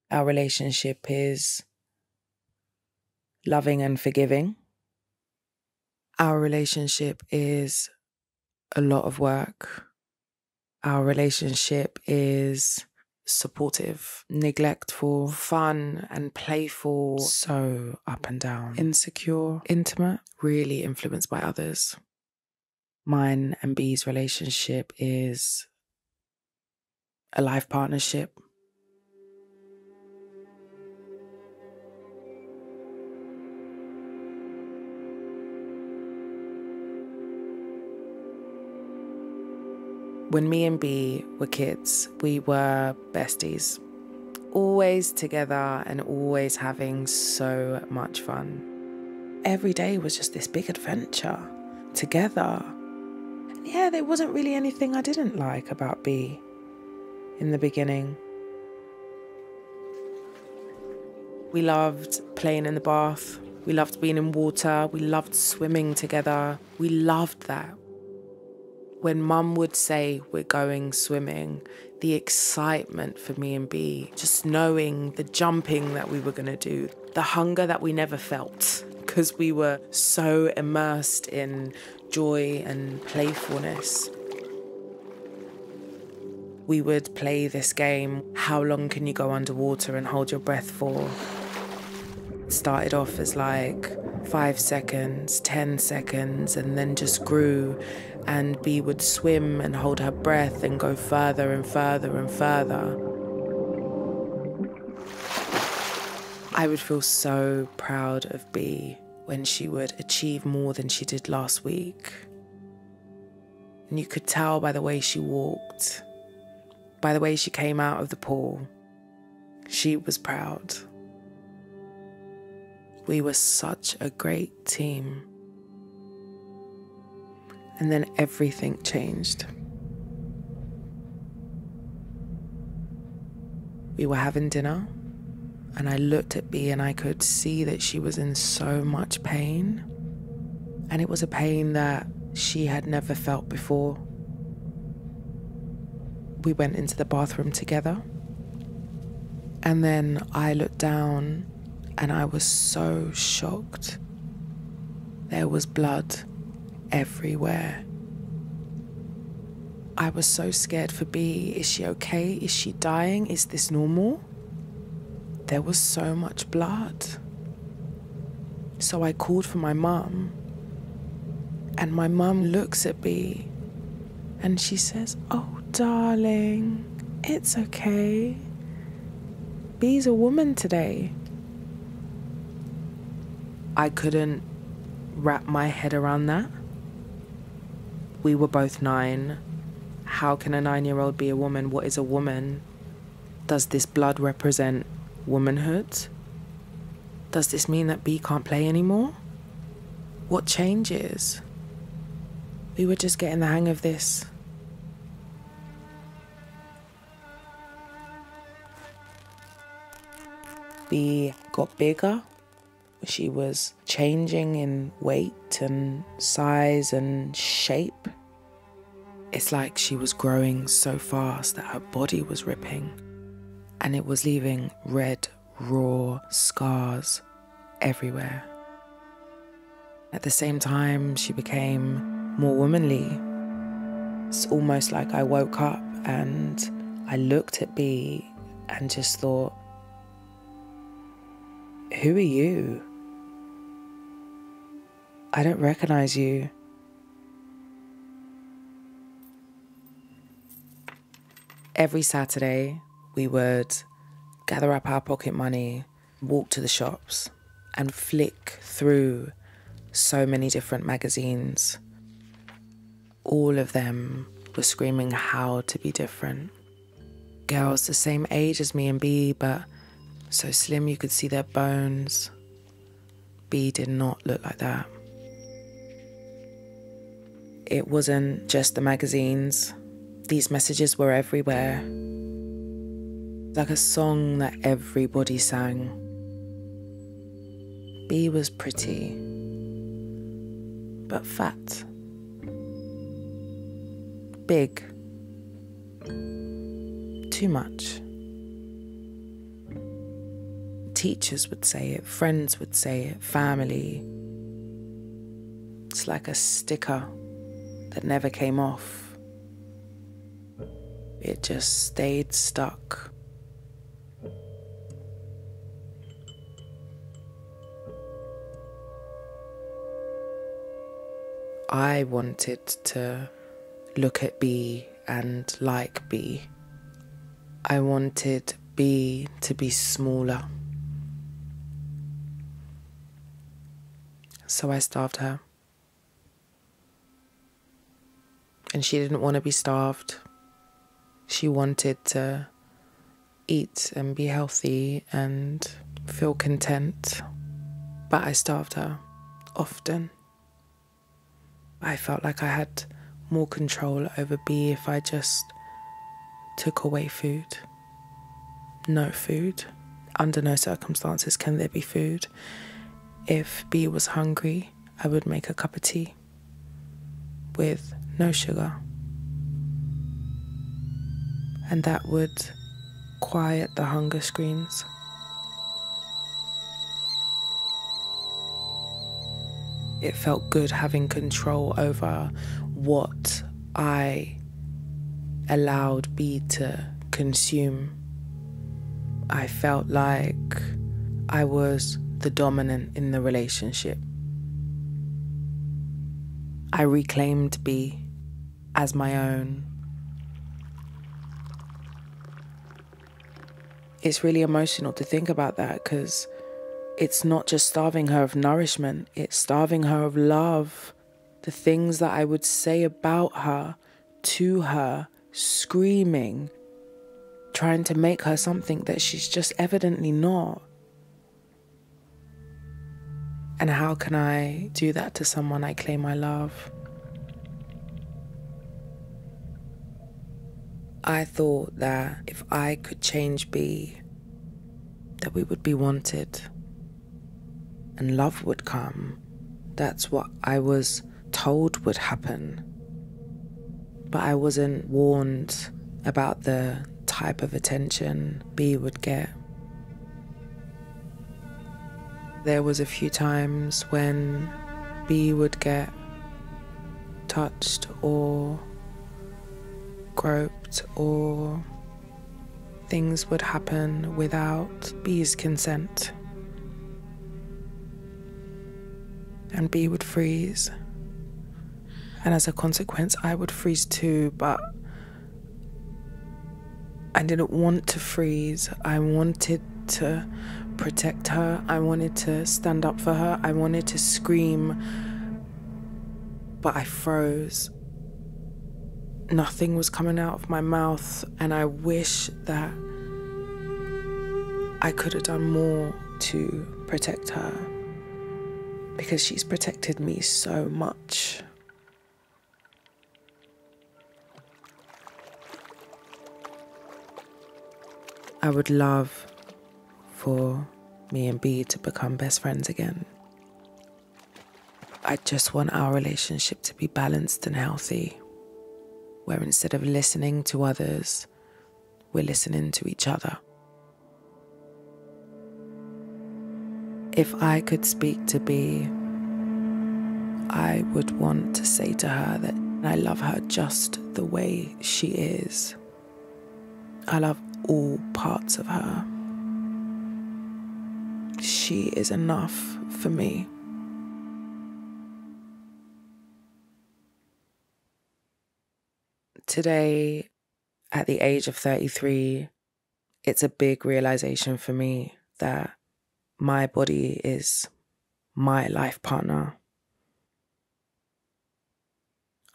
Our relationship is loving and forgiving. Our relationship is a lot of work. Our relationship is supportive, neglectful, fun and playful, so up and down, insecure, intimate, really influenced by others. Mine and B's relationship is a life partnership. When me and B were kids, we were besties. Always together and always having so much fun. Every day was just this big adventure together. And yeah, there wasn't really anything I didn't like about B in the beginning. We loved playing in the bath. We loved being in water. We loved swimming together. We loved that. When Mum would say we're going swimming, the excitement for me and B, just knowing the jumping that we were going to do, the hunger that we never felt because we were so immersed in joy and playfulness. We would play this game, how long can you go underwater and hold your breath for? It started off as like 5 seconds, 10 seconds, and then just grew. And B would swim and hold her breath and go further and further and further. I would feel so proud of B when she would achieve more than she did last week. And you could tell by the way she walked, by the way she came out of the pool. She was proud. We were such a great team. And then everything changed. We were having dinner, and I looked at B and I could see that she was in so much pain. And it was a pain that she had never felt before. We went into the bathroom together. And then I looked down and I was so shocked. There was blood everywhere. I was so scared for B. Is she okay? Is she dying? Is this normal? There was so much blood. So I called for my mum. And my mum looks at B and she says, "Oh, darling, it's okay. B's a woman today." I couldn't wrap my head around that. We were both 9. How can a 9-year-old be a woman? What is a woman? Does this blood represent womanhood? Does this mean that B can't play anymore? What changes? We were just getting the hang of this. B got bigger. She was changing in weight and size and shape. It's like she was growing so fast that her body was ripping, and it was leaving red, raw scars everywhere. At the same time, she became more womanly. It's almost like I woke up and I looked at B and just thought, who are you? I don't recognize you. Every Saturday, we would gather up our pocket money, walk to the shops, and flick through so many different magazines. All of them were screaming how to be different. Girls the same age as me and B, but so slim you could see their bones. B did not look like that. It wasn't just the magazines. These messages were everywhere. Like a song that everybody sang. B was pretty, but fat. Big. Too much. Teachers would say it, friends would say it, family. It's like a sticker that never came off. It just stayed stuck. I wanted to look at B and like B. I wanted B to be smaller. So I starved her. And she didn't want to be starved. She wanted to eat and be healthy and feel content. But I starved her often. I felt like I had more control over B if I just took away food. No food. Under no circumstances can there be food. If B was hungry, I would make a cup of tea with no sugar. And that would quiet the hunger screams. It felt good having control over what I allowed B to consume. I felt like I was the dominant in the relationship. I reclaimed B as my own. It's really emotional to think about that because it's not just starving her of nourishment, it's starving her of love. The things that I would say about her, to her, screaming, trying to make her something that she's just evidently not. And how can I do that to someone I claim I love? I thought that if I could change B, that we would be wanted and love would come. That's what I was told would happen. But I wasn't warned about the type of attention B would get. There was a few times when B would get touched or groped or things would happen without B's consent. And B would freeze. And as a consequence, I would freeze too, but I didn't want to freeze. I wanted to protect her. I wanted to stand up for her. I wanted to scream, but I froze. Nothing was coming out of my mouth, and I wish that I could have done more to protect her, because she's protected me so much. I would love for me and B to become best friends again. I just want our relationship to be balanced and healthy, where instead of listening to others, we're listening to each other. If I could speak to B, I would want to say to her that I love her just the way she is. I love all parts of her. She is enough for me. Today, at the age of 33, it's a big realization for me that my body is my life partner.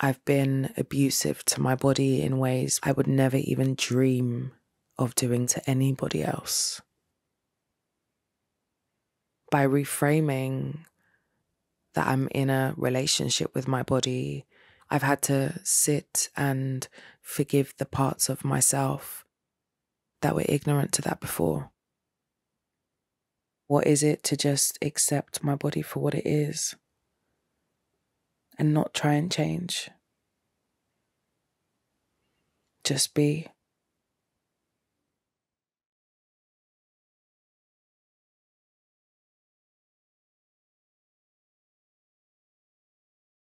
I've been abusive to my body in ways I would never even dream of doing to anybody else. By reframing that I'm in a relationship with my body, I've had to sit and forgive the parts of myself that were ignorant to that before. What is it to just accept my body for what it is and not try and change? Just be.